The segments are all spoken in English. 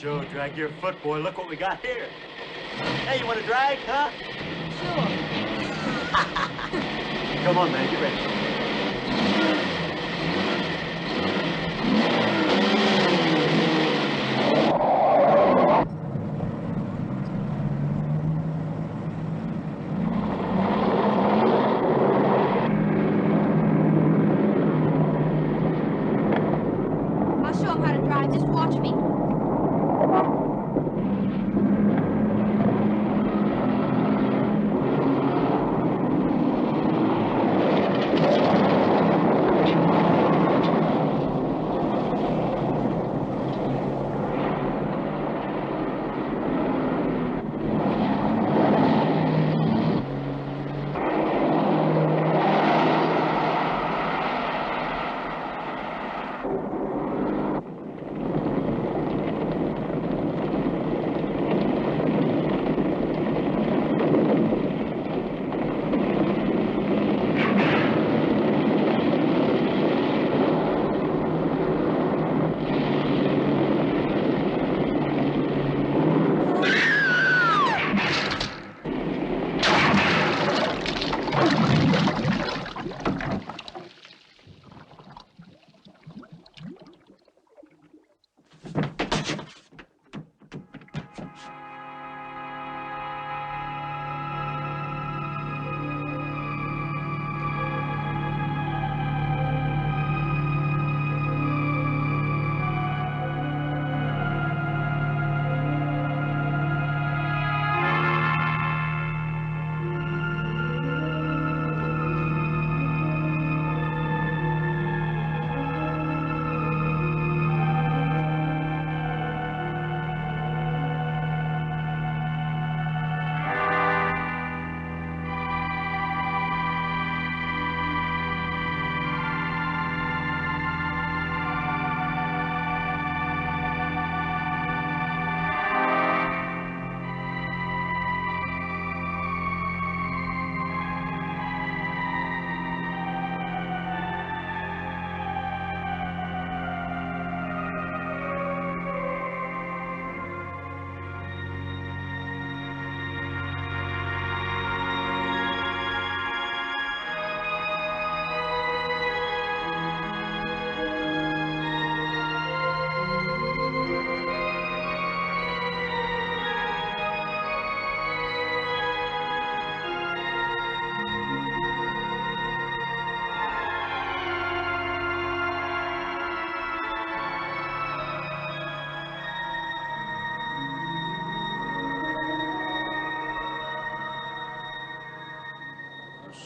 sure drag your foot, boy. Look what we got here. Hey, you want to drag, huh? Sure. Come on, man. Get ready.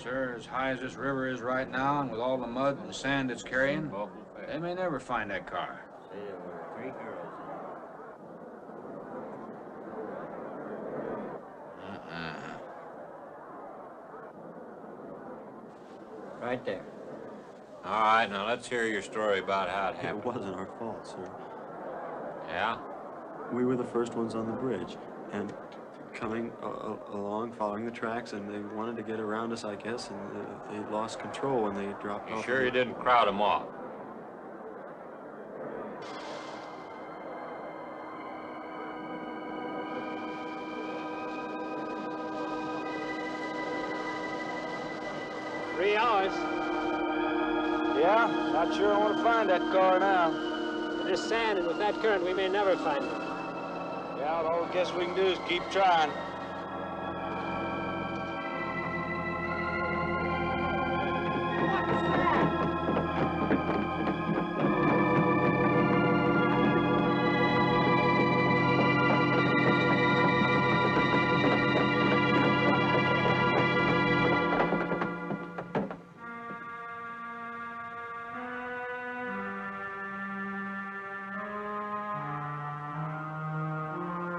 Sir, as high as this river is right now, and with all the mud and sand it's carrying, they may never find that car. There were 3 girls. Right there. All right, now let's hear your story about how it happened. It wasn't our fault, sir. Yeah? We were the first ones on the bridge, and coming along, following the tracks, and they wanted to get around us, I guess, and they lost control when they dropped off. You sure you didn't crowd them off? Three hours. Yeah, not sure I want to find that car now. There's sand, and with that current, we may never find it. Yeah, all I guess we can do is keep trying.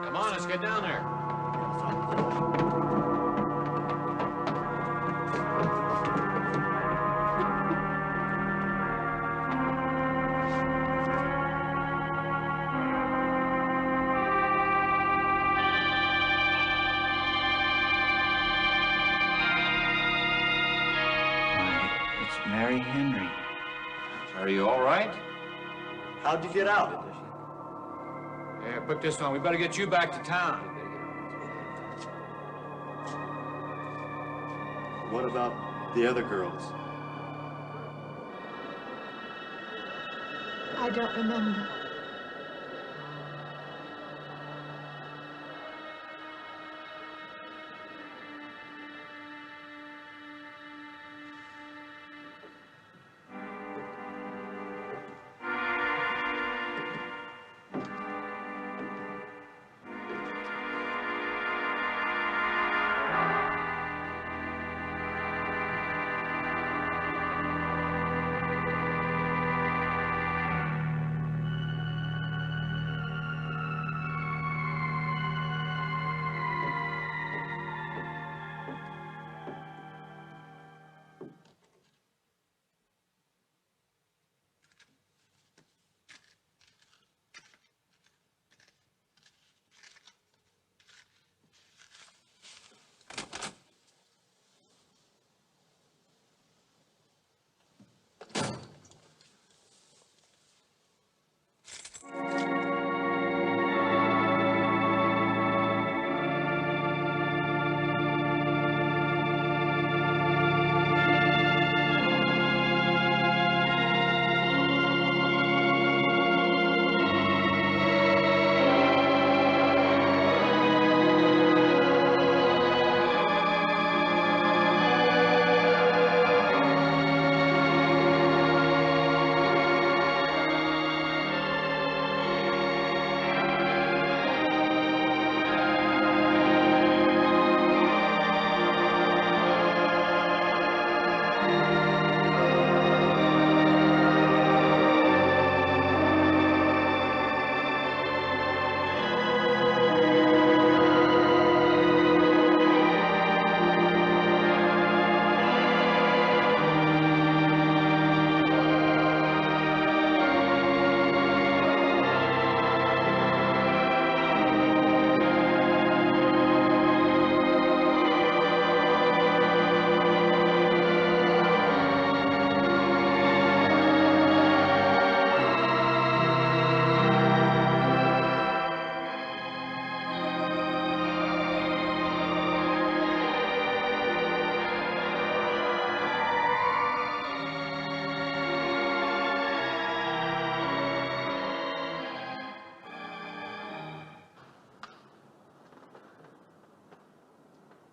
Come on, let's get down there. It's Mary Henry. Are you all right? How'd you get out? Yeah, put this on. We better get you back to town. What about the other girls? I don't remember.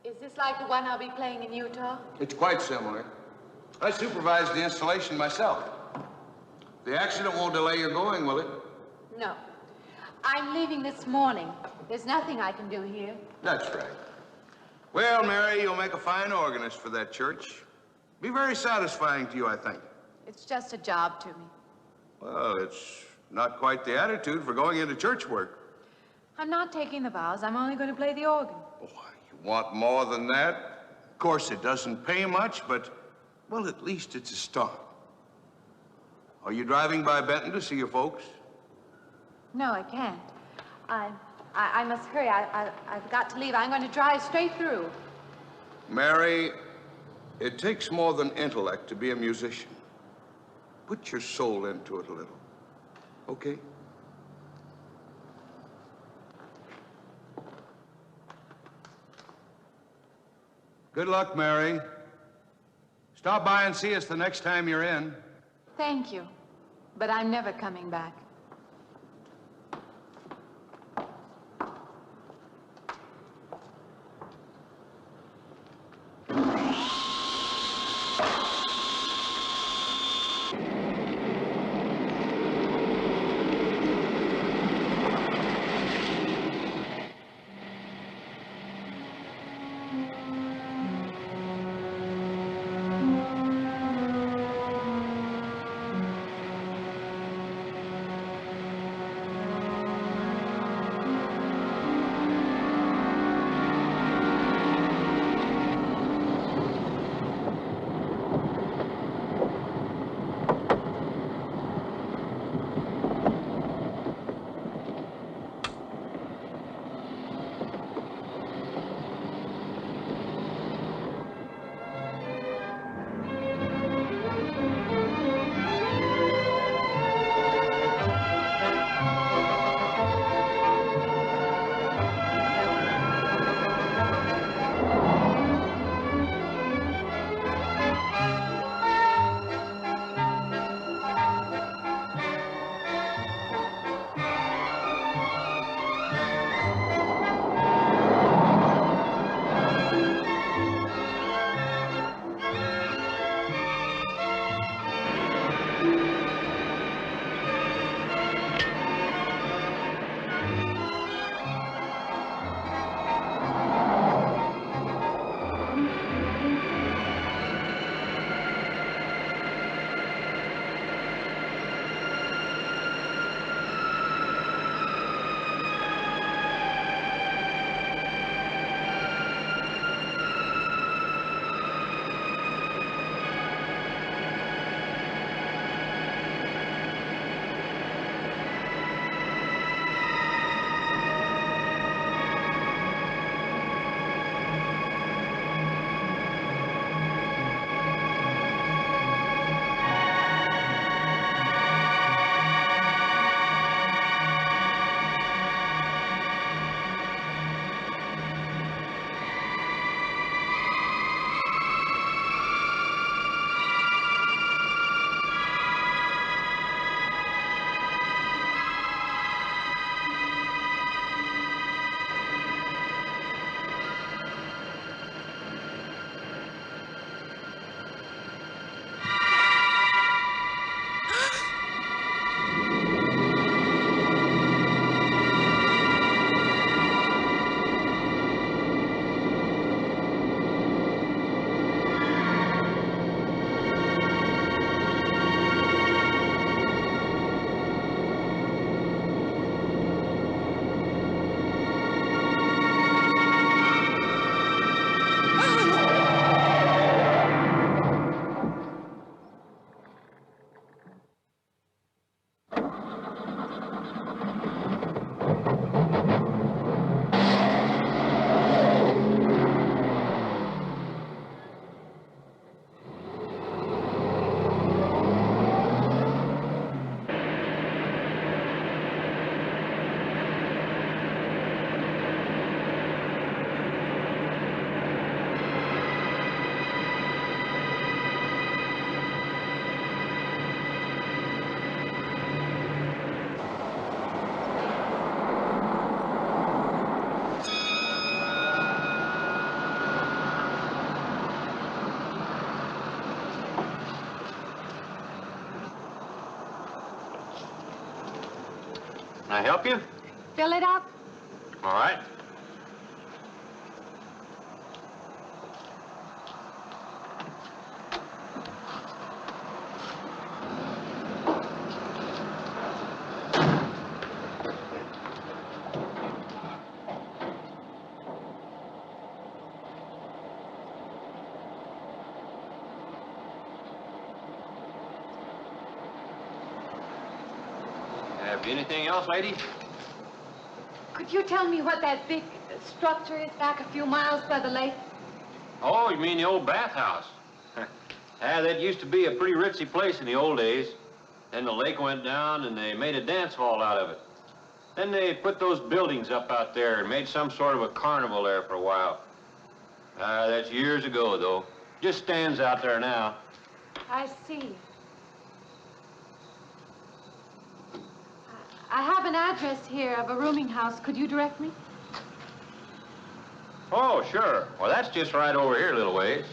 Is this like the one I'll be playing in Utah? It's quite similar. I supervised the installation myself. The accident won't delay your going, will it? No. I'm leaving this morning. There's nothing I can do here. That's right. Well, Mary, you'll make a fine organist for that church. Be very satisfying to you, I think. It's just a job to me. Well, it's not quite the attitude for going into church work. I'm not taking the vows. I'm only going to play the organ. Boy, you want more than that? Of course, it doesn't pay much, but, well, at least it's a start. Are you driving by Benton to see your folks? No, I can't. I must hurry. I've got to leave. I'm going to drive straight through. Mary, it takes more than intellect to be a musician. Put your soul into it a little, okay? Good luck, Mary. Stop by and see us the next time you're in. Thank you. But I'm never coming back. Can I help you? Fill it up? All right. Have anything else, lady? Could you tell me what that big structure is back a few miles by the lake? Oh, you mean the old bathhouse? Yeah, that used to be a pretty ritzy place in the old days. Then the lake went down and they made a dance hall out of it. Then they put those buildings up out there and made some sort of a carnival there for a while. That's years ago, though. Just stands out there now. I see. I have an address here of a rooming house. Could you direct me? Oh, sure. Well, that's just right over here a little ways.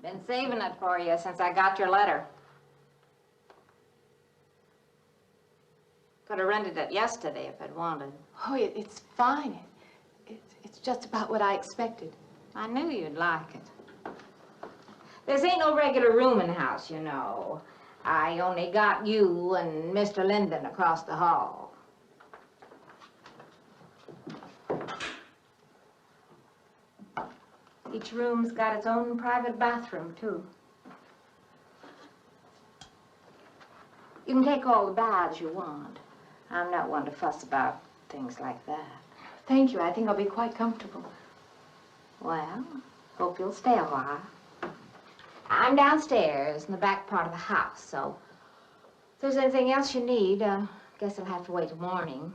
Been saving it for you since I got your letter. Could have rented it yesterday if I'd wanted. Oh, it's fine. It's just about what I expected. I knew you'd like it. This ain't no regular rooming house, you know. I only got you and Mr. Linden across the hall. Each room's got its own private bathroom, too. You can take all the baths you want. I'm not one to fuss about things like that. Thank you. I think I'll be quite comfortable. Well, hope you'll stay a while. I'm downstairs in the back part of the house, so if there's anything else you need, guess I'll have to wait till morning.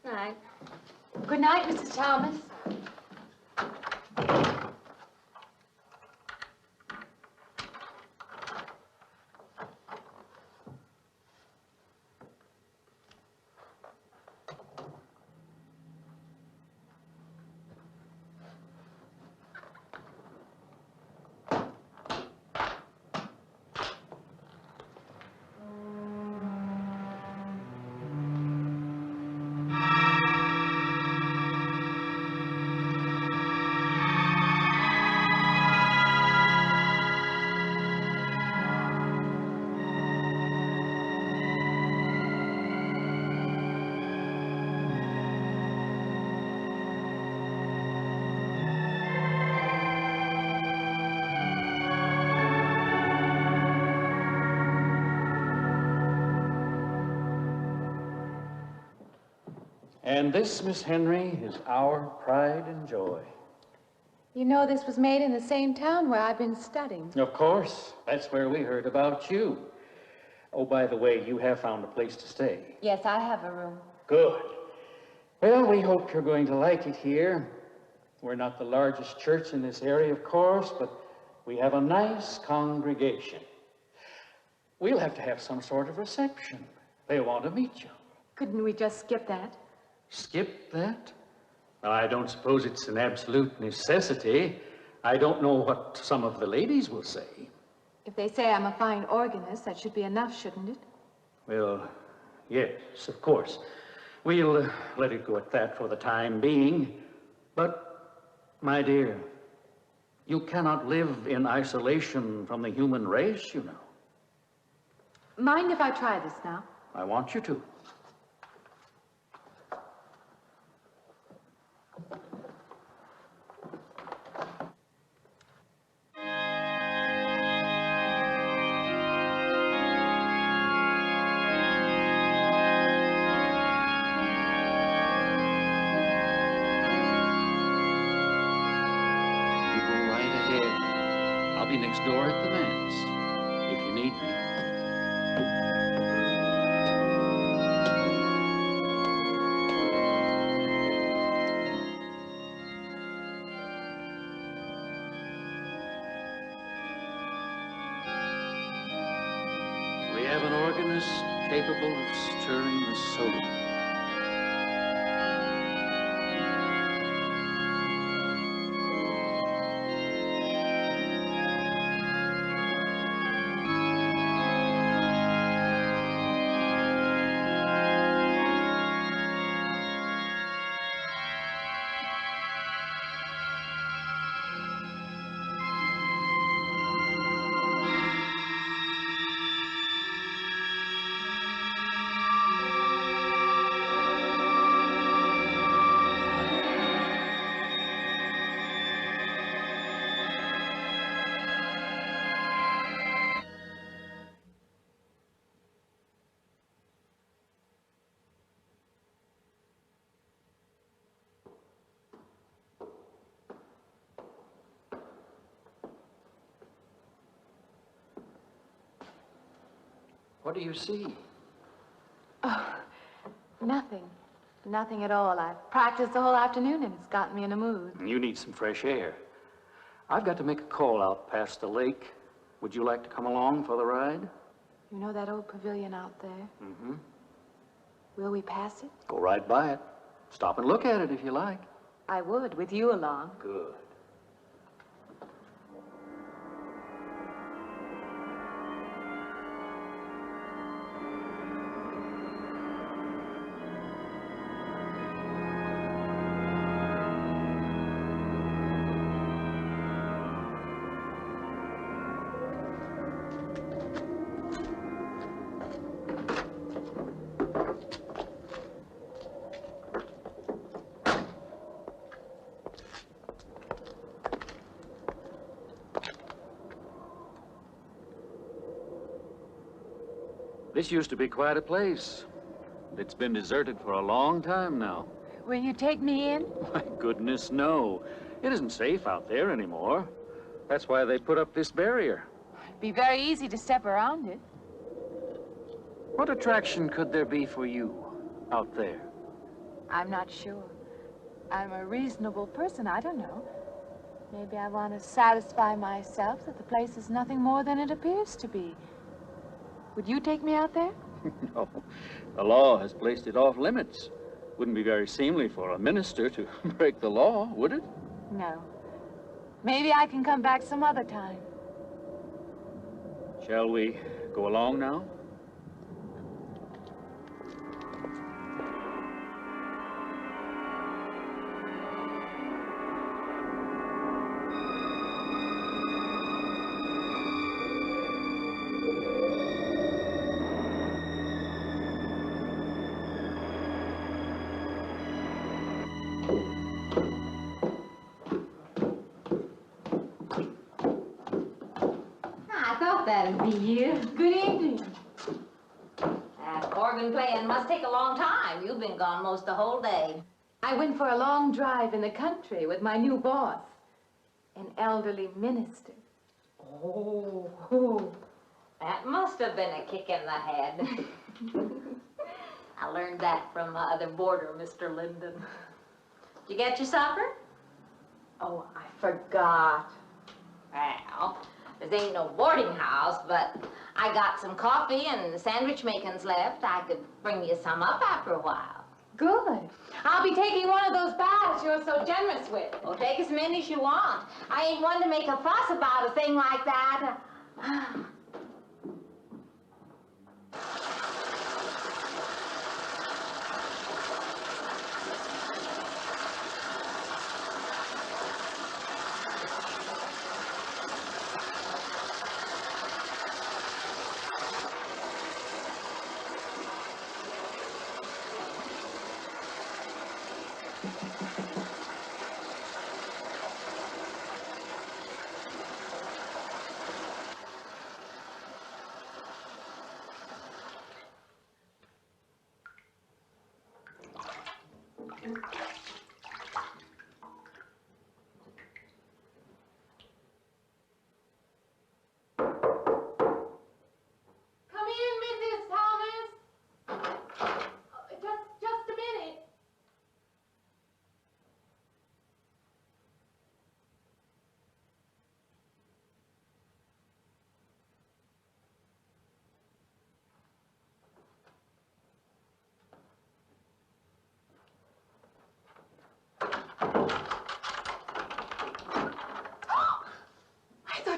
Night. Good night, Mrs. Thomas. And this, Miss Henry, is our pride and joy. You know this was made in the same town where I've been studying. Of course, that's where we heard about you. Oh, by the way, you have found a place to stay. Yes, I have a room. Good. Well, we hope you're going to like it here. We're not the largest church in this area, of course, but we have a nice congregation. We'll have to have some sort of reception. They'll want to meet you. Couldn't we just skip that? Skip that? I don't suppose it's an absolute necessity. I don't know what some of the ladies will say. If they say I'm a fine organist, that should be enough, shouldn't it? Well, yes, of course. We'll let it go at that for the time being. But, my dear, you cannot live in isolation from the human race, you know. Mind if I try this now? I want you to. Next door at the manse, if you need me. We have an organist capable of stirring the soul. What do you see? Oh, nothing. Nothing at all. I've practiced the whole afternoon and it's gotten me in a mood. You need some fresh air. I've got to make a call out past the lake. Would you like to come along for the ride? You know that old pavilion out there? Mm-hmm. Will we pass it? Go right by it. Stop and look at it if you like. I would, with you along. Good. This used to be quite a place. It's been deserted for a long time now. Will you take me in? My goodness, no. It isn't safe out there anymore. That's why they put up this barrier. It'd be very easy to step around it. What attraction could there be for you out there? I'm not sure. I'm a reasonable person. I don't know. Maybe I want to satisfy myself that the place is nothing more than it appears to be. Would you take me out there? No. The law has placed it off limits. Wouldn't be very seemly for a minister to break the law, would it? No. Maybe I can come back some other time. Shall we go along now? That'd be you. Good evening. That organ playing must take a long time. You've been gone most the whole day. I went for a long drive in the country with my new boss, an elderly minister. Oh, that must have been a kick in the head. I learned that from my other boarder, Mr. Linden. Did you get your supper? Oh, I forgot. Well, this ain't no boarding house, but I got some coffee and sandwich makings left. I could bring you some up after a while. Good. I'll be taking one of those baths you're so generous with. Well, take as many as you want. I ain't one to make a fuss about a thing like that.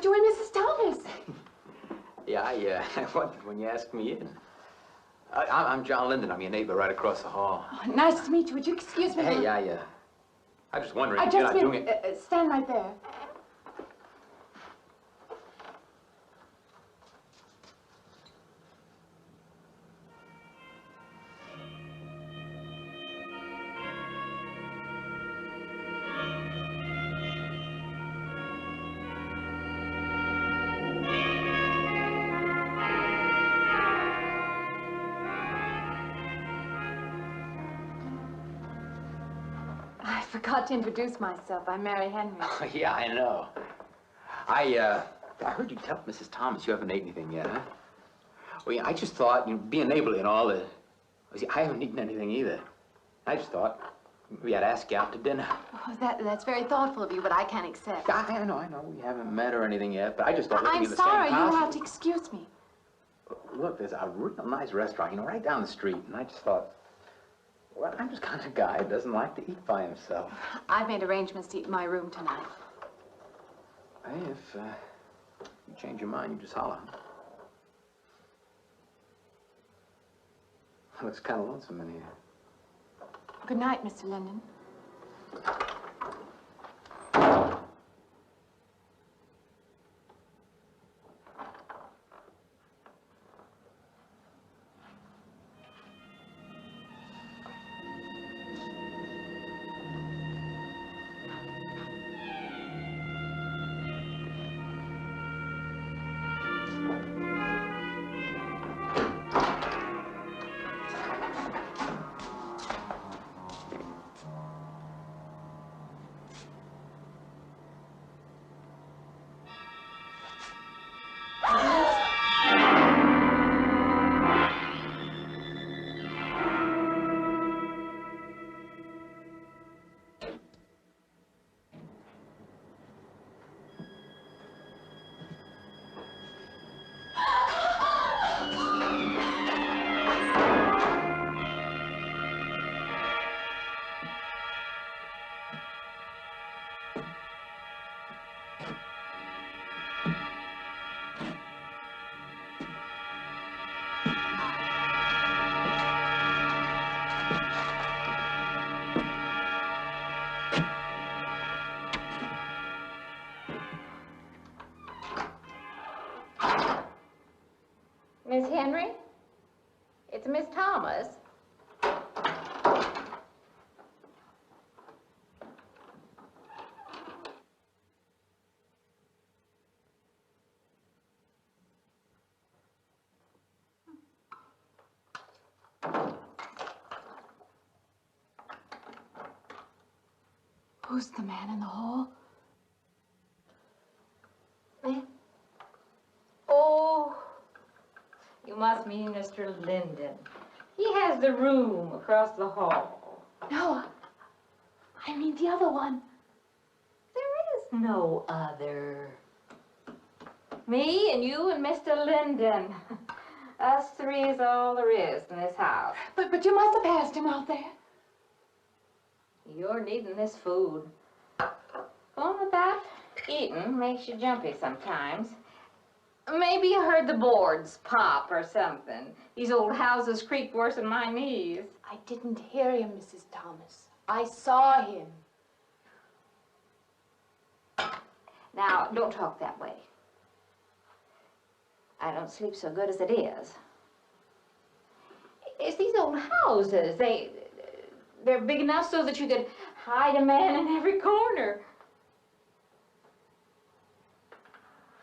You and Mrs. Thomas. Yeah, I wondered when you asked me in. I'm John Linden. I'm your neighbor right across the hall. Oh, nice to meet you. Would you excuse me? Hey, I was just wondering I if you're just not doing it. Stand right there. I forgot to introduce myself. I'm Mary Henry. Oh, yeah, I know. I heard you tell Mrs. Thomas you haven't ate anything yet, huh? Well, yeah, I just thought, you know, being neighborly and all, see, I haven't eaten anything either. I just thought maybe I'd ask you out to dinner. Oh, that's very thoughtful of you, but I can't accept. I know. We haven't met or anything yet, but I just thought living I'm in the sorry. same house. You'll have to excuse me. Look, there's a real nice restaurant, you know, right down the street, and I just thought, well, I'm just kind of a guy who doesn't like to eat by himself. I've made arrangements to eat in my room tonight. Hey, if you change your mind, you just holler. Looks kind of lonesome in here. Good night, Mr. Linden. Miss Henry? It's Miss Thomas. Who's the man in the hall? Oh, you must mean Mr. Linden. He has the room across the hall. No, I mean the other one. There is no other. Me and you and Mr. Linden. Us three is all there is in this house. But you must have passed him out there. You're needing this food. Going about eating makes you jumpy sometimes. Maybe you heard the boards pop or something. These old houses creak worse than my knees. I didn't hear him, Mrs. Thomas. I saw him. Now, don't talk that way. I don't sleep so good as it is. It's these old houses. They're big enough so that you could hide a man in every corner.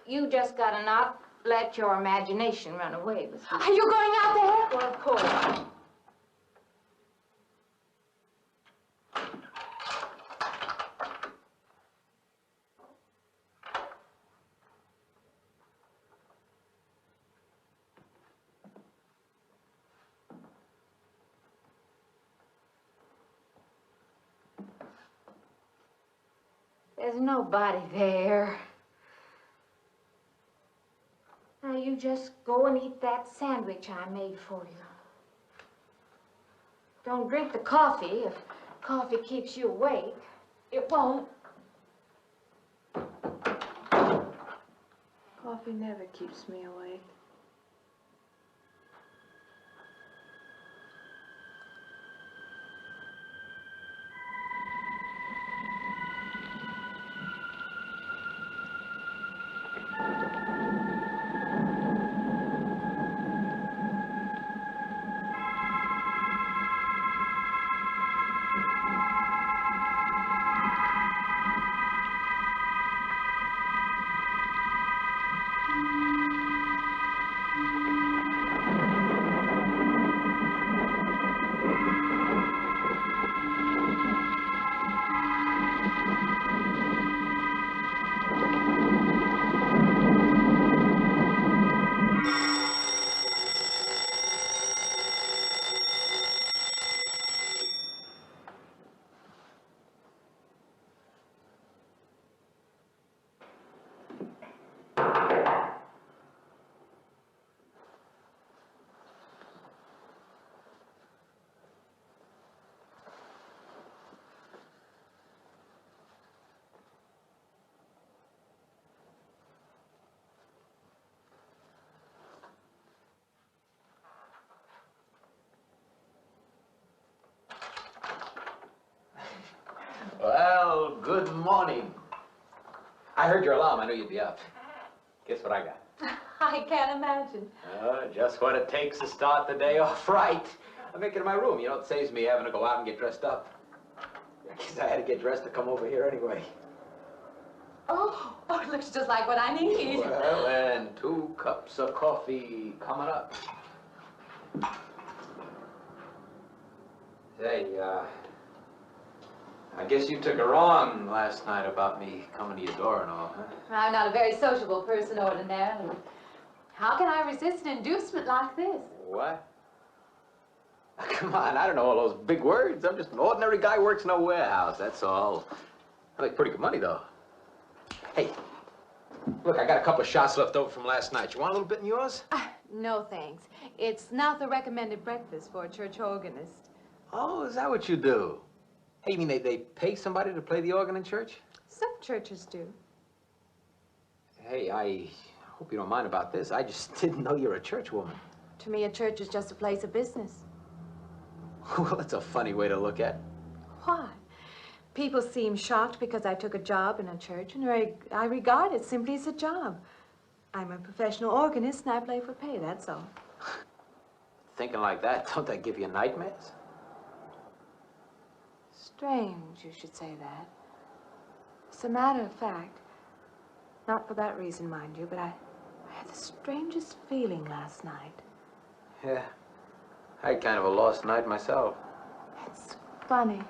You just gotta not let your imagination run away with you. Are you going out there? Well, of course. There's nobody there. Now you just go and eat that sandwich I made for you. Don't drink the coffee if coffee keeps you awake. It won't. Coffee never keeps me awake. Good morning. I heard your alarm. I knew you'd be up. Guess what I got? I can't imagine. Just what it takes to start the day off right. I make it in my room. You know, it saves me having to go out and get dressed up. I guess I had to get dressed to come over here anyway. Oh, it looks just like what I need. Well, and 2 cups of coffee coming up. Say, I guess you took it wrong last night about me coming to your door and all, huh? I'm not a very sociable person ordinarily. How can I resist an inducement like this? What? Come on, I don't know all those big words. I'm just an ordinary guy who works in a warehouse, that's all. I make pretty good money, though. Hey, look, I got a couple of shots left over from last night. You want a little bit in yours? No, thanks. It's not the recommended breakfast for a church organist. Oh, is that what you do? Hey, you mean they pay somebody to play the organ in church? Some churches do. Hey, I hope you don't mind about this. I just didn't know you're a church woman. To me, a church is just a place of business. Well, that's a funny way to look at it. Why? People seem shocked because I took a job in a church, and I regard it simply as a job. I'm a professional organist, and I play for pay, that's all. Thinking like that, don't that give you nightmares? Strange you should say that. As a matter of fact, not for that reason, mind you, but I had the strangest feeling last night. Yeah, I had kind of a lost night myself. It's funny.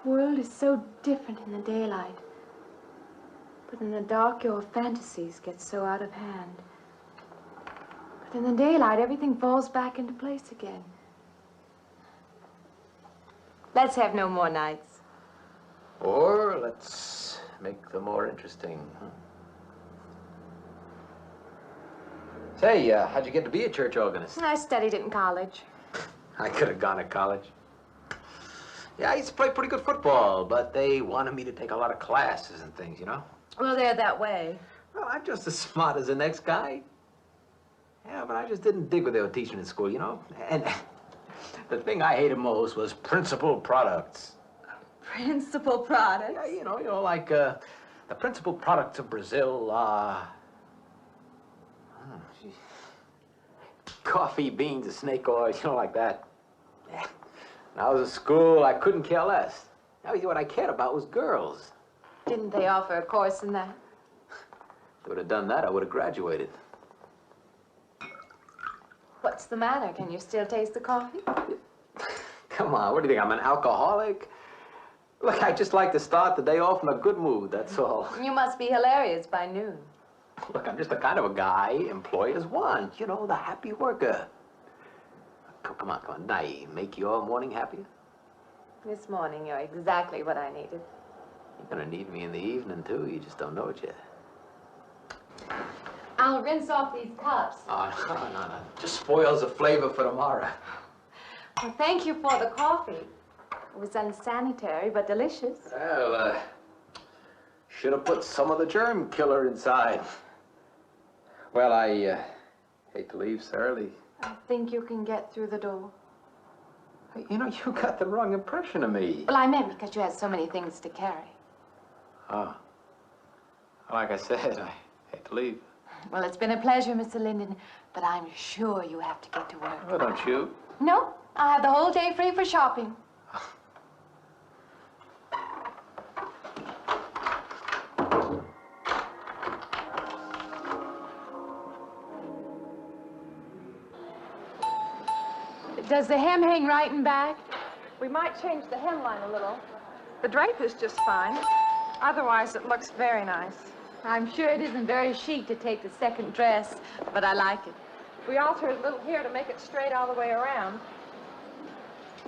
The world is so different in the daylight. But in the dark, your fantasies get so out of hand. But in the daylight, everything falls back into place again. Let's have no more nights. Or let's make them more interesting, huh? Say, how'd you get to be a church organist? I studied it in college. I could have gone to college. Yeah, I used to play pretty good football, but they wanted me to take a lot of classes and things, you know? Well, they're that way. Well, I'm just as smart as the next guy. Yeah, but I just didn't dig what they were teaching in school, you know? And the thing I hated most was principal products. Principal products? Yeah, you know, like the principal products of Brazil are... coffee, beans, and snake oil, you know, like that. Yeah. When I was at school, I couldn't care less. Now, what I cared about was girls. Didn't they offer a course in that? If they would have done that, I would have graduated. What's the matter? Can you still taste the coffee? Come on, what do you think, I'm an alcoholic? Look, I just like to start the day off in a good mood, that's all. You must be hilarious by noon. Look, I'm just the kind of a guy employers want, you know, the happy worker. Come on, did I make your morning happier? This morning, you're exactly what I needed. You're gonna need me in the evening, too. You just don't know it yet. I'll rinse off these cups. Oh, no. Just spoils the flavor for tomorrow. Well, thank you for the coffee. It was unsanitary, but delicious. Well, should have put some of the germ killer inside. Well, I hate to leave so early. I think you can get through the door. You know, you got the wrong impression of me. Well, I meant because you had so many things to carry. Oh. Like I said, I hate to leave. Well, it's been a pleasure, Mr. Linden, but I'm sure you have to get to work. Well, don't you? No, I have the whole day free for shopping. Does the hem hang right and back? We might change the hemline a little. The drape is just fine. Otherwise, it looks very nice. I'm sure it isn't very chic to take the second dress, but I like it. We altered a little here to make it straight all the way around.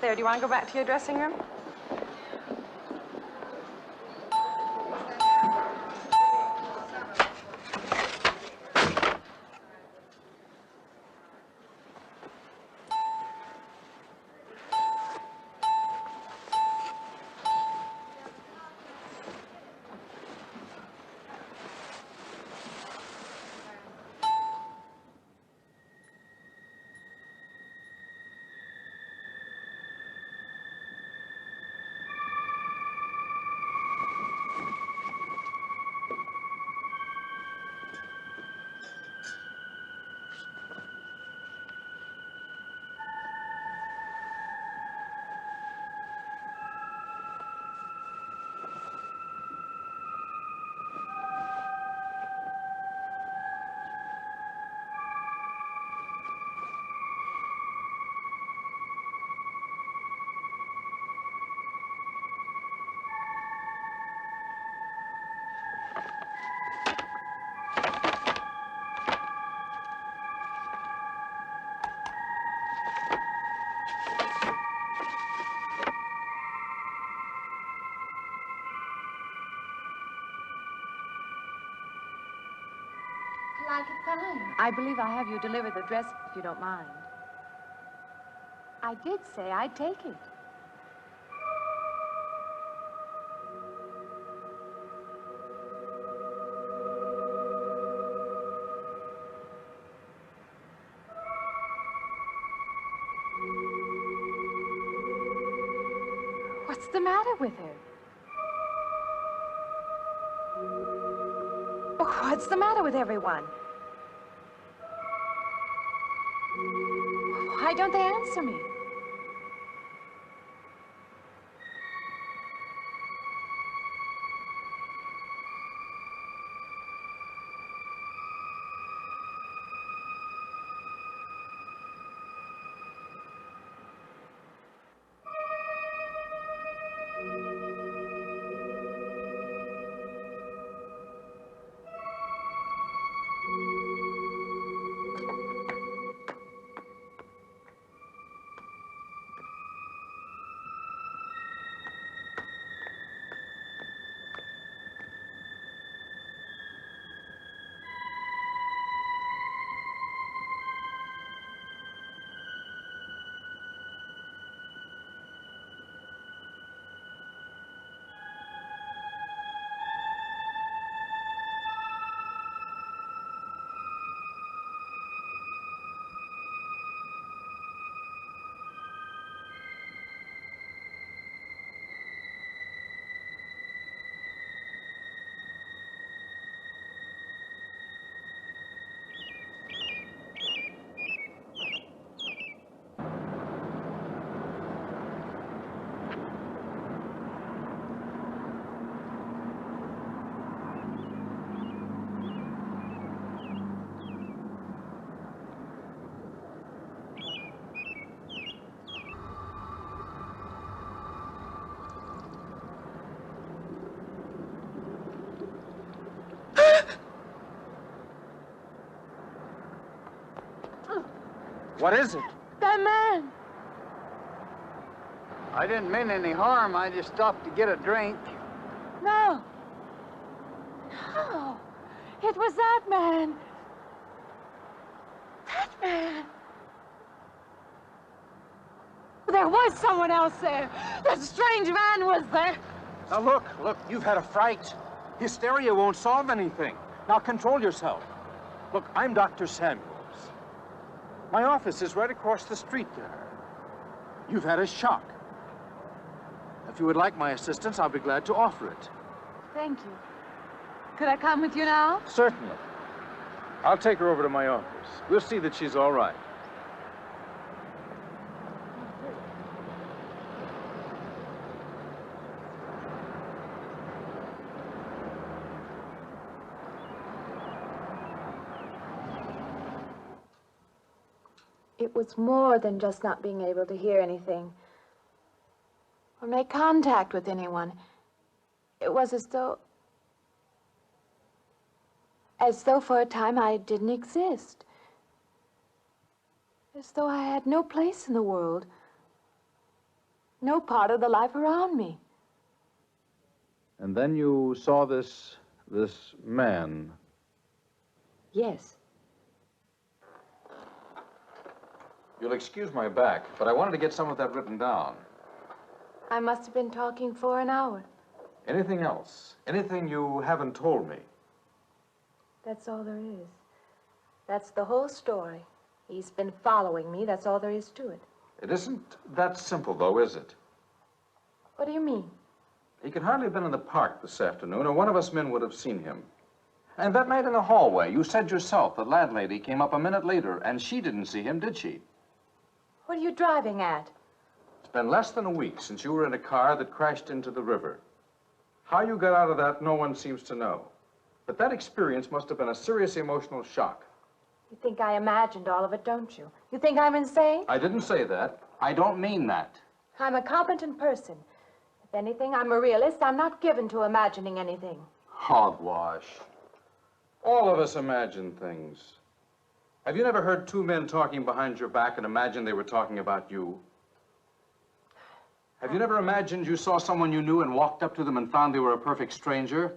There, do you want to go back to your dressing room? like it fine. I believe I have you deliver the dress if you don't mind. I did say I'd take it. What's the matter with her? Oh, what's the matter with everyone? Why don't they answer me? What is it? That man! I didn't mean any harm. I just stopped to get a drink. No. No. It was that man. That man. There was someone else there. That strange man was there. Now look, you've had a fright. Hysteria won't solve anything. Now control yourself. Look, I'm Dr. Samuels. My office is right across the street there. You've had a shock. If you would like my assistance, I'll be glad to offer it. Thank you. Could I come with you now? Certainly. I'll take her over to my office. We'll see that she's all right. It was more than just not being able to hear anything or make contact with anyone. It was as though for a time I didn't exist. As though I had no place in the world, no part of the life around me. And then you saw this man. Yes. You'll excuse my back, but I wanted to get some of that written down. I must have been talking for an hour. Anything else? Anything you haven't told me? That's all there is. That's the whole story. He's been following me. That's all there is to it. It isn't that simple, though, is it? What do you mean? He could hardly have been in the park this afternoon, or one of us men would have seen him. And that night in the hallway, you said yourself the landlady came up a minute later, and she didn't see him, did she? What are you driving at? It's been less than a week since you were in a car that crashed into the river. How you got out of that, no one seems to know. But that experience must have been a serious emotional shock. You think I imagined all of it, don't you? You think I'm insane? I didn't say that. I don't mean that. I'm a competent person. If anything, I'm a realist. I'm not given to imagining anything. Hogwash. All of us imagine things. Have you never heard two men talking behind your back and imagined they were talking about you? Have you never imagined you saw someone you knew and walked up to them and found they were a perfect stranger?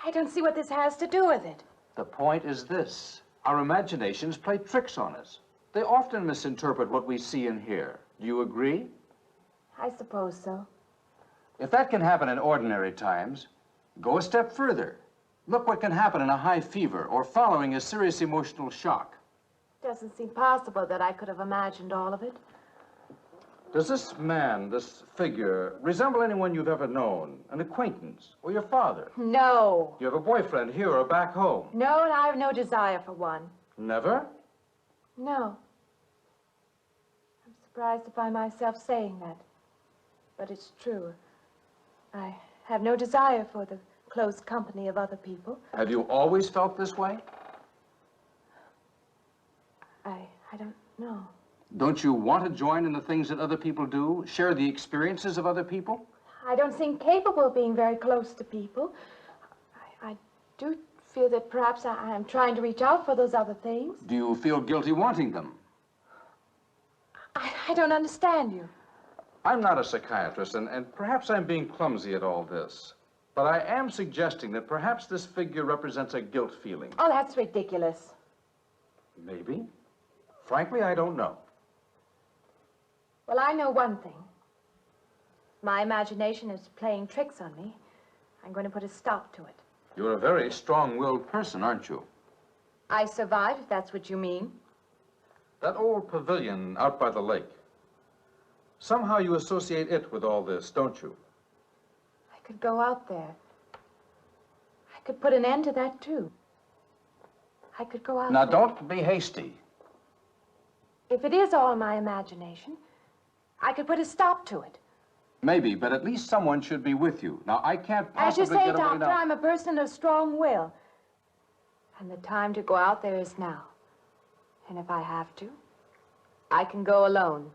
I don't see what this has to do with it. The point is this. Our imaginations play tricks on us. They often misinterpret what we see and hear. Do you agree? I suppose so. If that can happen in ordinary times, go a step further. Look what can happen in a high fever or following a serious emotional shock. Doesn't seem possible that I could have imagined all of it. Does this man, this figure, resemble anyone you've ever known? An acquaintance? Or your father? No. You have a boyfriend here or back home? No, and I have no desire for one. Never? No. I'm surprised to find myself saying that. But it's true. I have no desire for the close company of other people. Have you always felt this way? I don't know. Don't you want to join in the things that other people do? Share the experiences of other people? I don't seem capable of being very close to people. I do feel that perhaps I am trying to reach out for those other things. Do you feel guilty wanting them? I don't understand you. I'm not a psychiatrist, and perhaps I'm being clumsy at all this. But I am suggesting that perhaps this figure represents a guilt feeling. Oh, that's ridiculous. Maybe. Frankly, I don't know. Well, I know one thing. My imagination is playing tricks on me. I'm going to put a stop to it. You're a very strong-willed person, aren't you? I survived, if that's what you mean. That old pavilion out by the lake. Somehow you associate it with all this, don't you? I could go out there. I could put an end to that, too. I could go out Now, there. don't be hasty. If it is all my imagination, I could put a stop to it. Maybe, but at least someone should be with you. Now, I can't As you possibly say, get away Doctor, now. I'm a person of strong will. And the time to go out there is now. And if I have to, I can go alone.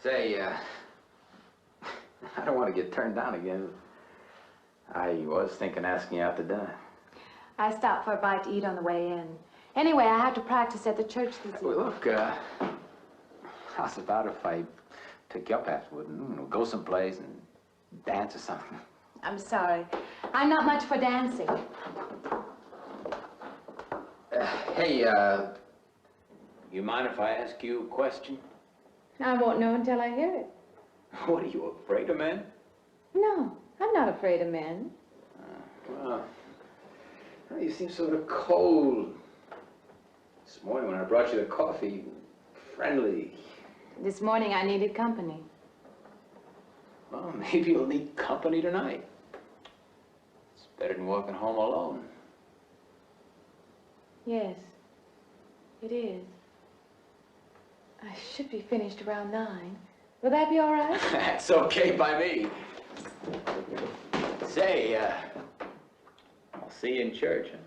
Say, I don't want to get turned down again. I was thinking asking you out to dinner. I stopped for a bite to eat on the way in. Anyway, I have to practice at the church this evening. Well, look, how's about if I took you up afterward and go someplace and dance or something? I'm sorry. I'm not much for dancing. Hey, you mind if I ask you a question? I won't know until I hear it. What, are you afraid of men? No, I'm not afraid of men. Well, you seem sort of cold. This morning when I brought you the coffee, friendly. This morning I needed company. Well, maybe you'll need company tonight. It's better than walking home alone. Yes, it is. I should be finished around 9. Will that be all right? That's okay by me. Say, I'll see you in church. Huh?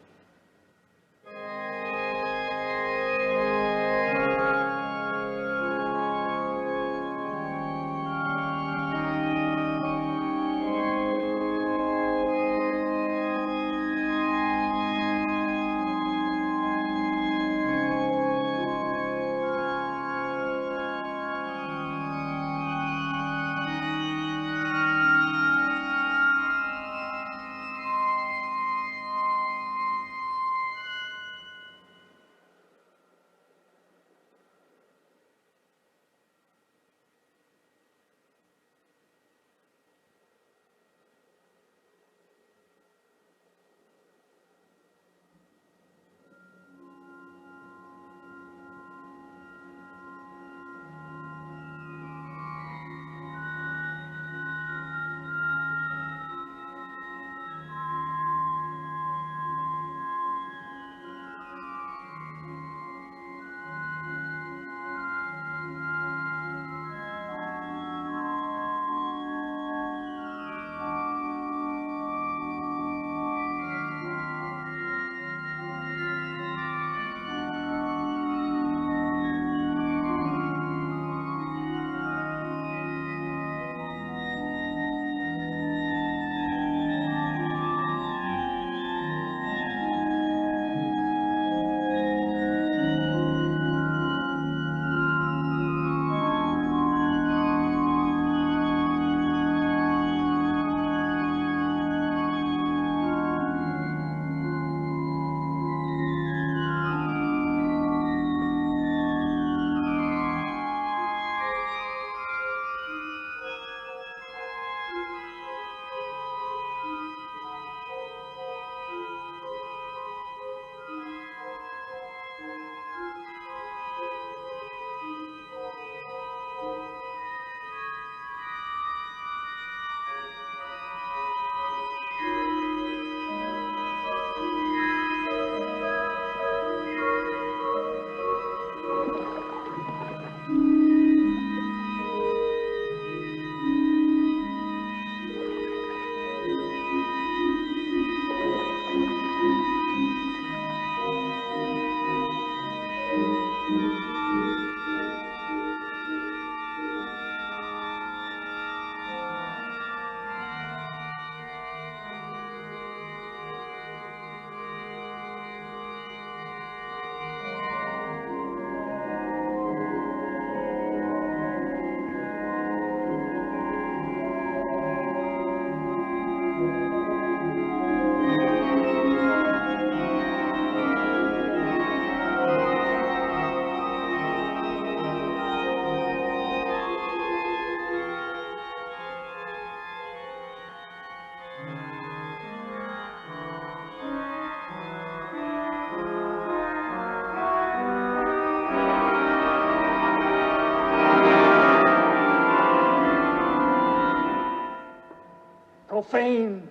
Profane,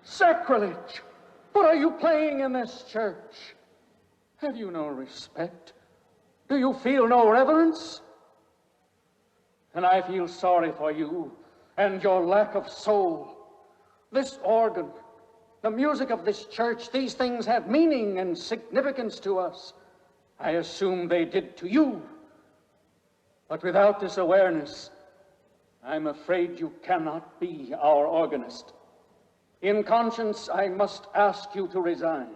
sacrilege. What are you playing in this church? Have you no respect? Do you feel no reverence? And I feel sorry for you and your lack of soul. This organ, the music of this church, these things have meaning and significance to us. I assume they did to you. But without this awareness, I'm afraid you cannot be our organist. In conscience, I must ask you to resign.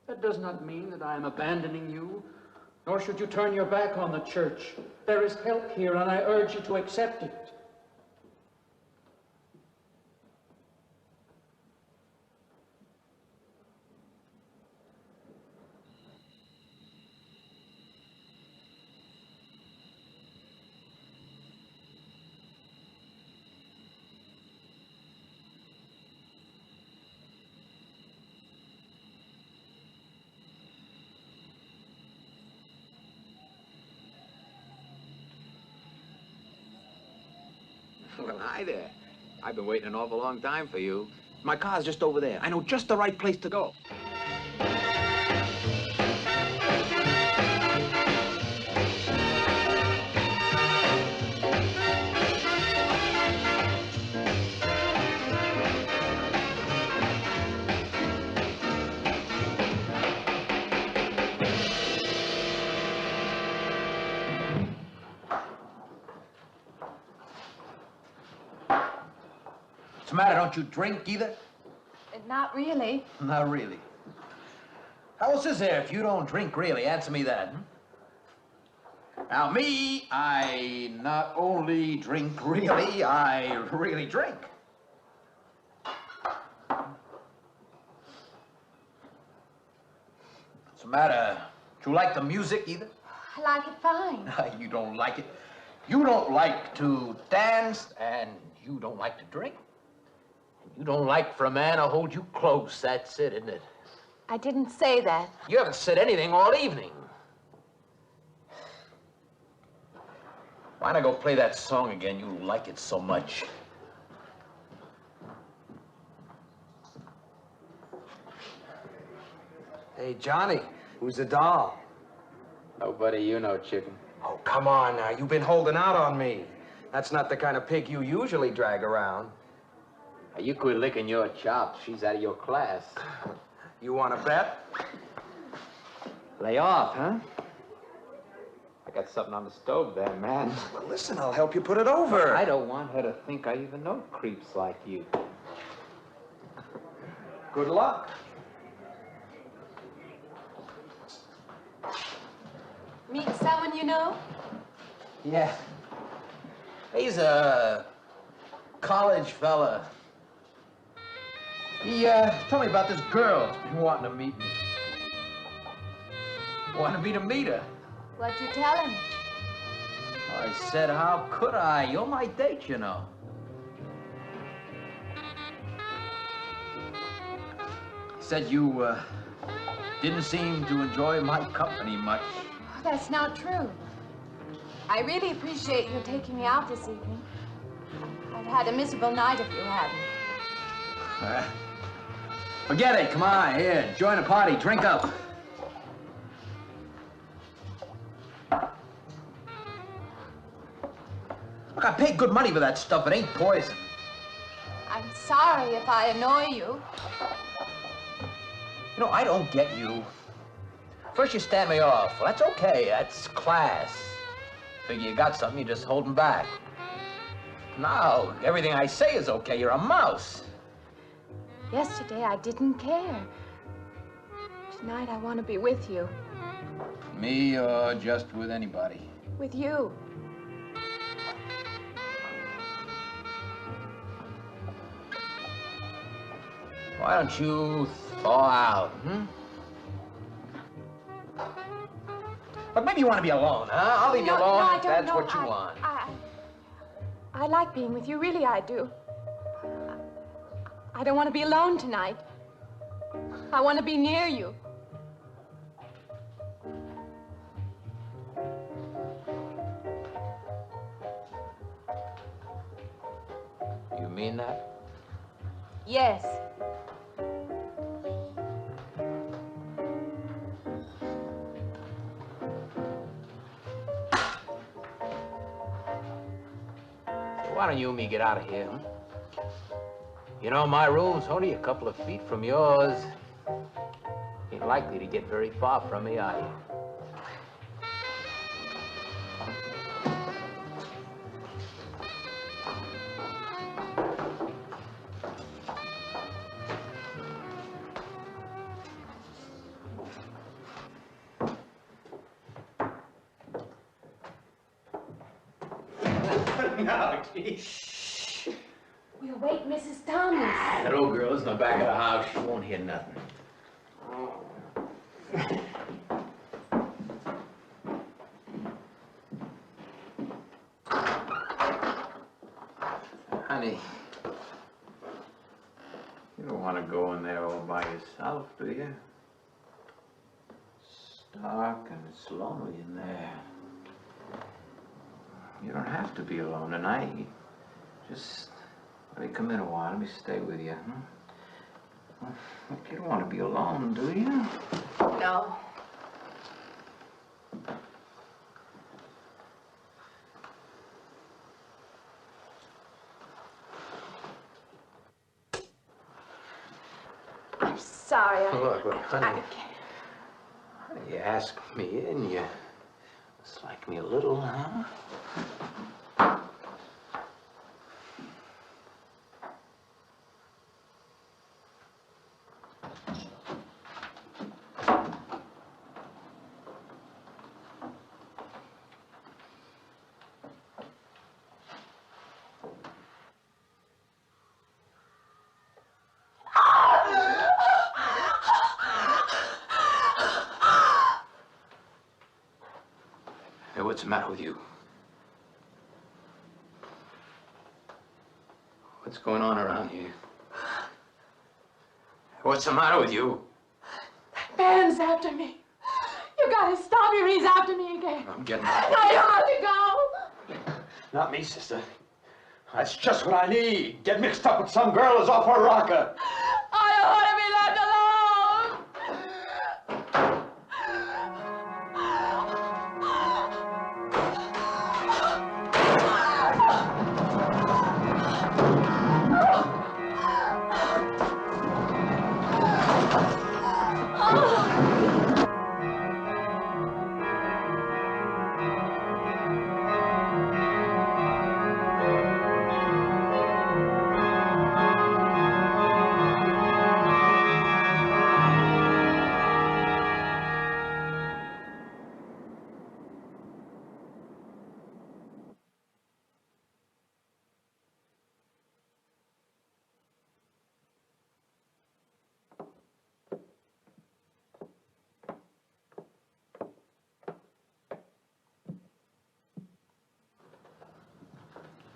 That does not mean that I am abandoning you, nor should you turn your back on the church. There is help here, and I urge you to accept it. Well, hi there. I've been waiting an awful long time for you. My car's just over there. I know just the right place to go. What's the matter? Don't you drink either? Not really. Not really. How else is there if you don't drink really? Answer me that. Now, me, I not only drink really, I really drink. What's the matter? Do you like the music either? I like it fine. You don't like it. You don't like to dance, and you don't like to drink. You don't like for a man to hold you close. That's it, isn't it? I didn't say that. You haven't said anything all evening. Why not go play that song again? You like it so much. Hey, Johnny, who's the doll? Nobody you know, chicken. Oh, come on now. You've been holding out on me. That's not the kind of pig you usually drag around. You quit licking your chops. She's out of your class. You want to bet? Lay off, huh? I got something on the stove there, man. Well, listen, I'll help you put it over. I don't want her to think I even know creeps like you. Good luck. Meet someone you know? Yeah. He's a college fella. He told me about this girl who's been wanting to meet me. Wanted me to meet her. What'd you tell him? I said, how could I? You're my date, you know. He said you didn't seem to enjoy my company much. Oh, that's not true. I really appreciate you taking me out this evening. I'd had a miserable night if you hadn't. Forget it. Come on, here. Join the party. Drink up. Look, I paid good money for that stuff. It ain't poison. I'm sorry if I annoy you. You know, I don't get you. First you stand me off. Well, that's okay. That's class. Figure you got something, you just holding back. Now, everything I say is okay. You're a mouse. Yesterday, I didn't care. Tonight, I want to be with you. Me or just with anybody? With you. Why don't you thaw out, But maybe you want to be alone, huh? I'll leave you alone no, I if don't that's know. what you want. I like being with you, really I do. I don't want to be alone tonight. I want to be near you. You mean that? Yes. Why don't you and me get out of here, huh? You know, my room's only a couple of feet from yours. Ain't likely to get very far from me, are you? No, geez. We'll wake Mrs. Thomas. That old girl's in the back of the house. She won't hear nothing. Honey, you don't want to go in there all by yourself, do you? It's dark and it's lonely in there. You don't have to be alone tonight. Just let me come in a while. Let me stay with you. Look, you don't want to be alone, do you? No. I'm sorry. Look, honey. You asked me in, you dislike me a little, huh? Hey, what's the matter with you? What's going on around here? What's the matter with you? Ben's after me. You gotta stop him. He's after me again. I'm getting out. No, you have to go. Not me, sister. That's just what I need. Get mixed up with some girl who's off her rocker. I don't want to be left alone.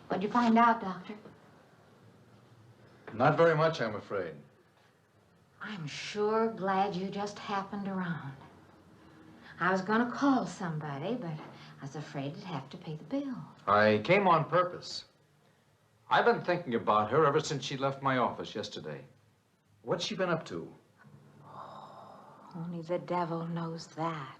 What'd you find out, Doctor? Not very much, I'm afraid. I'm sure glad you just happened around. I was gonna call somebody, but I was afraid I'd have to pay the bill. I came on purpose. I've been thinking about her ever since she left my office yesterday. What's she been up to? Only the devil knows that.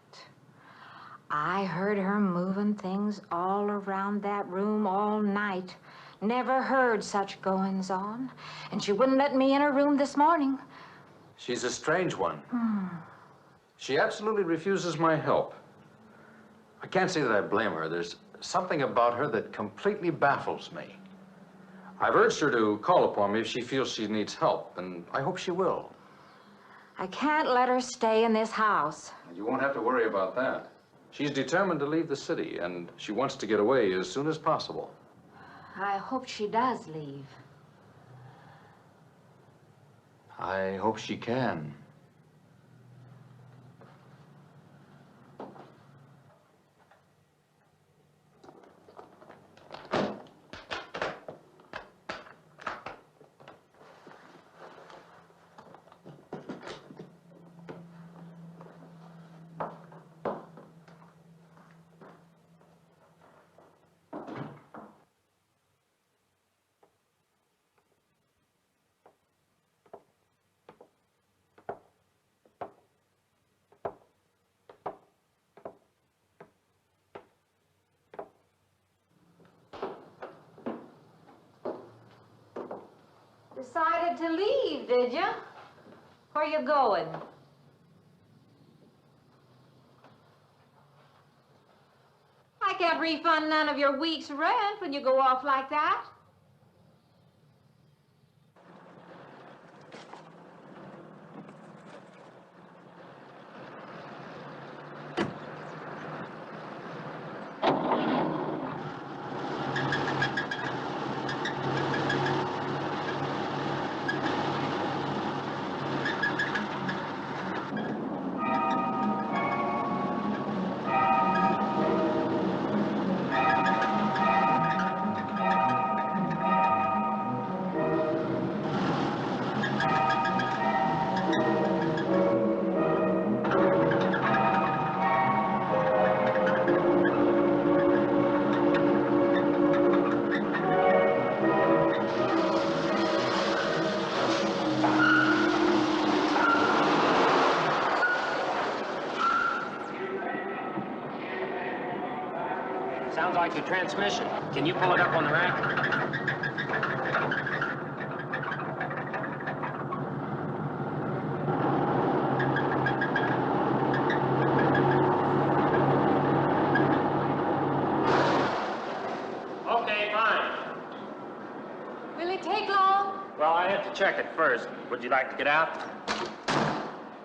I heard her moving things all around that room all night. Never heard such goings on. And she wouldn't let me in her room this morning. She's a strange one. She absolutely refuses my help. I can't say that I blame her. There's something about her that completely baffles me. I've urged her to call upon me if she feels she needs help, and I hope she will. I can't let her stay in this house. You won't have to worry about that. She's determined to leave the city, and she wants to get away as soon as possible. I hope she does leave. I hope she can. Decided to leave, did you? Where you going? I can't refund none of your week's rent when you go off like that. Sounds like your transmission. Can you pull it up on the rack? Okay, fine. Will it take long? Well, I have to check it first. Would you like to get out?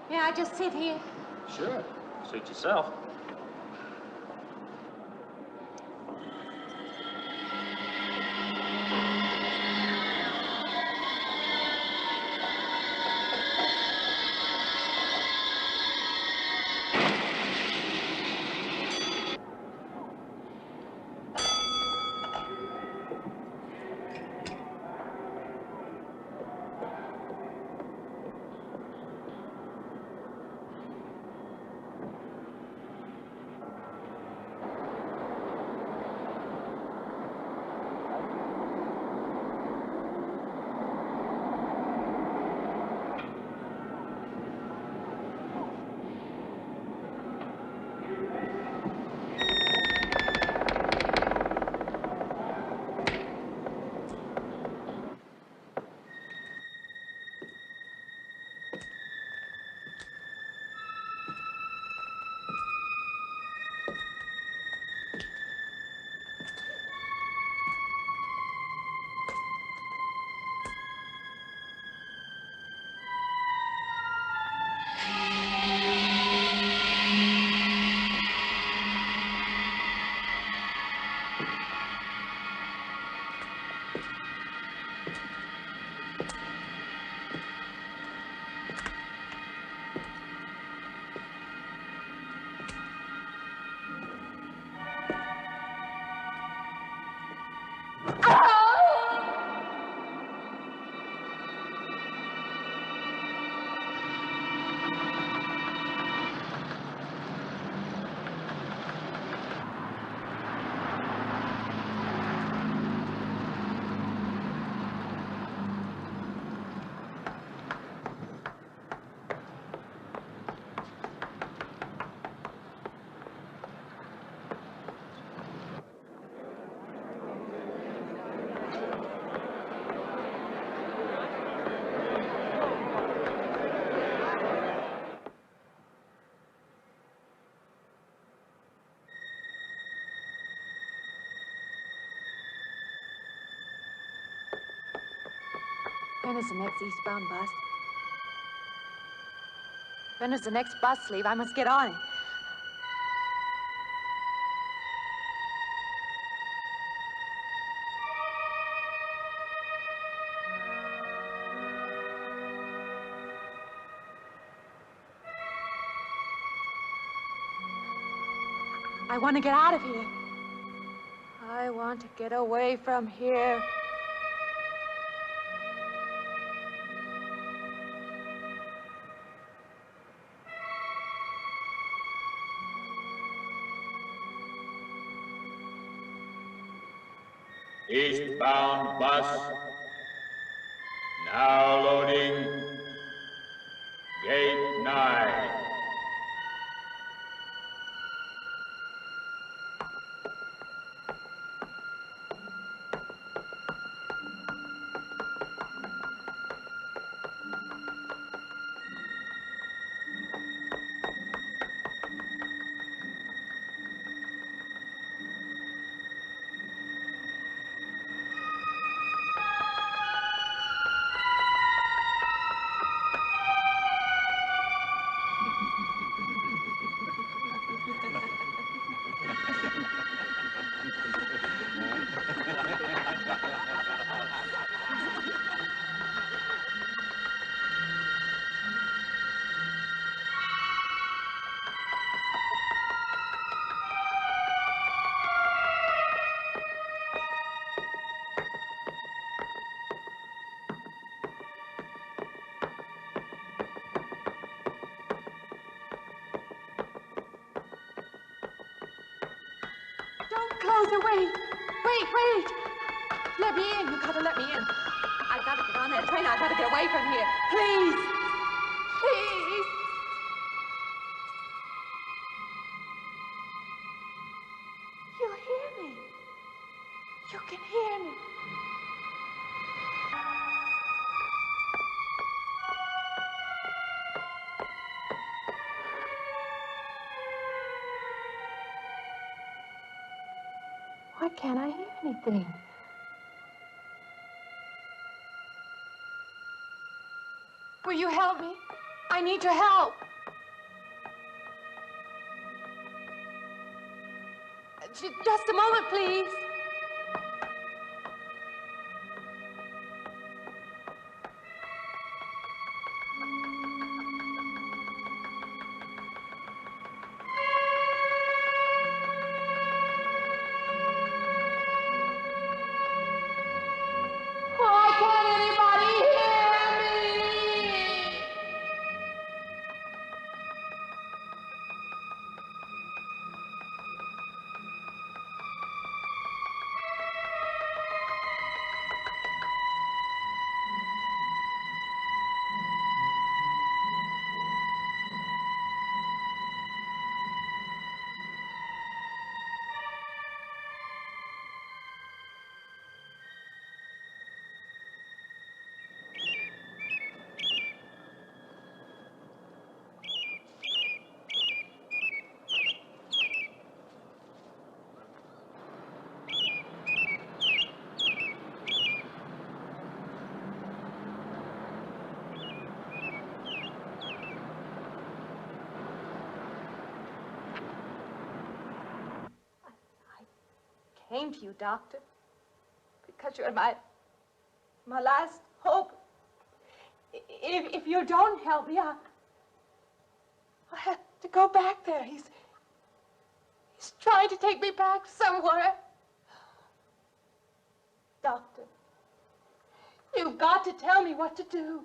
May I just sit here? Sure. Suit yourself. When is the next eastbound bus? When does the next bus leave? I must get on it. I want to get out of here. I want to get away from here. Eastbound bus, now loading, gate 9. Doctor, wait. Wait. Let me in. You gotta let me in. I gotta get on that train. I gotta get away from here. Please. Please. You hear me. You can hear me. Why can't I hear anything? Will you help me? I need your help. Just a moment, please. Why can't anybody hear me? Came to you, Doctor, because you're my last hope. If you don't help me, I'll have to go back there. He's trying to take me back somewhere. Doctor, you've got to tell me what to do.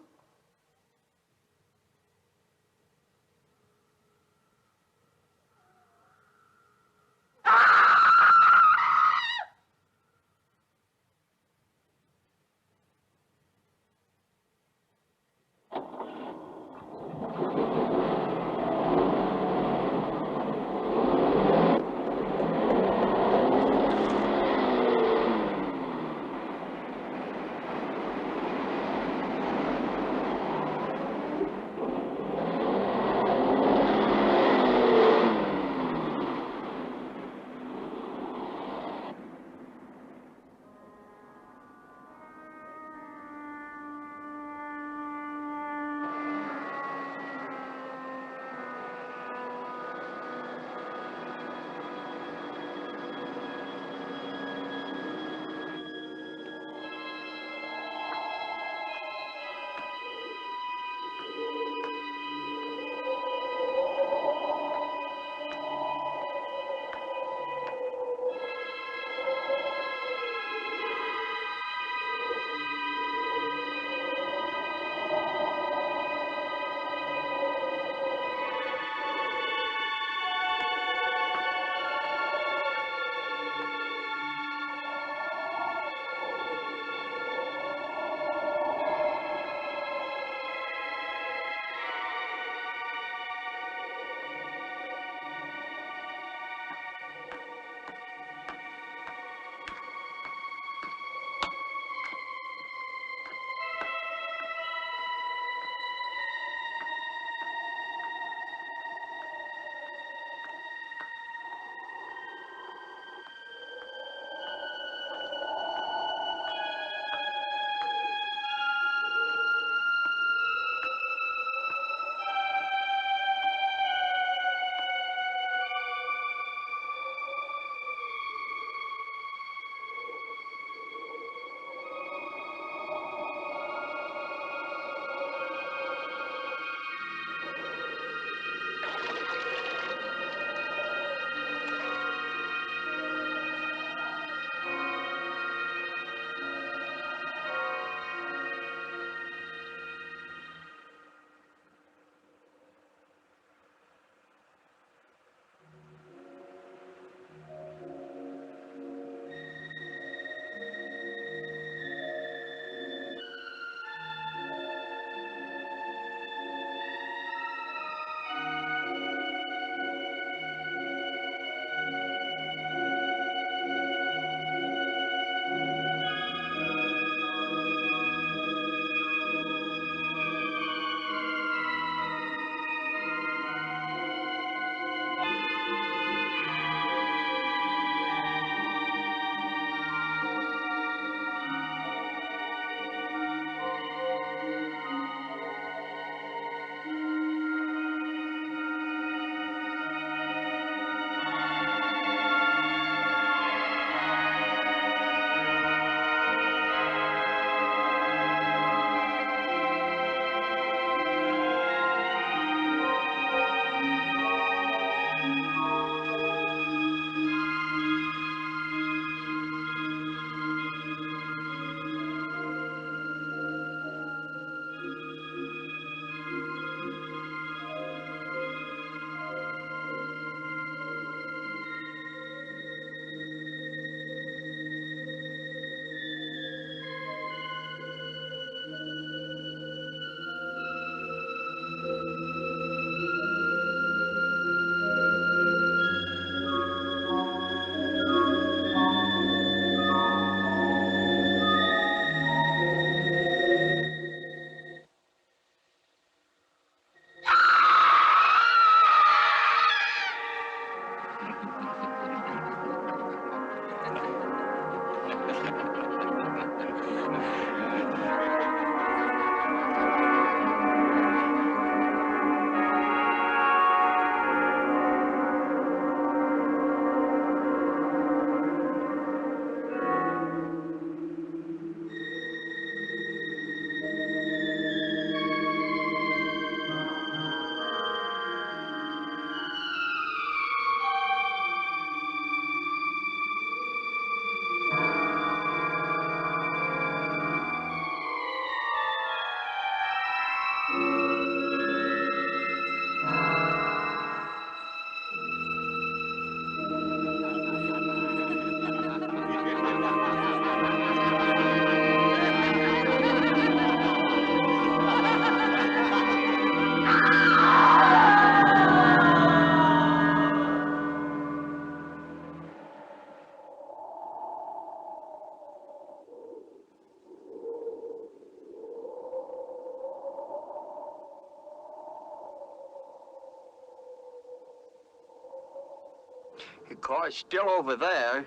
car's still over there.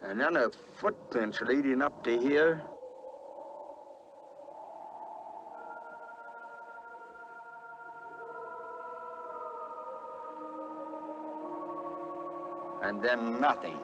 And then the footprints leading up to here. And then nothing.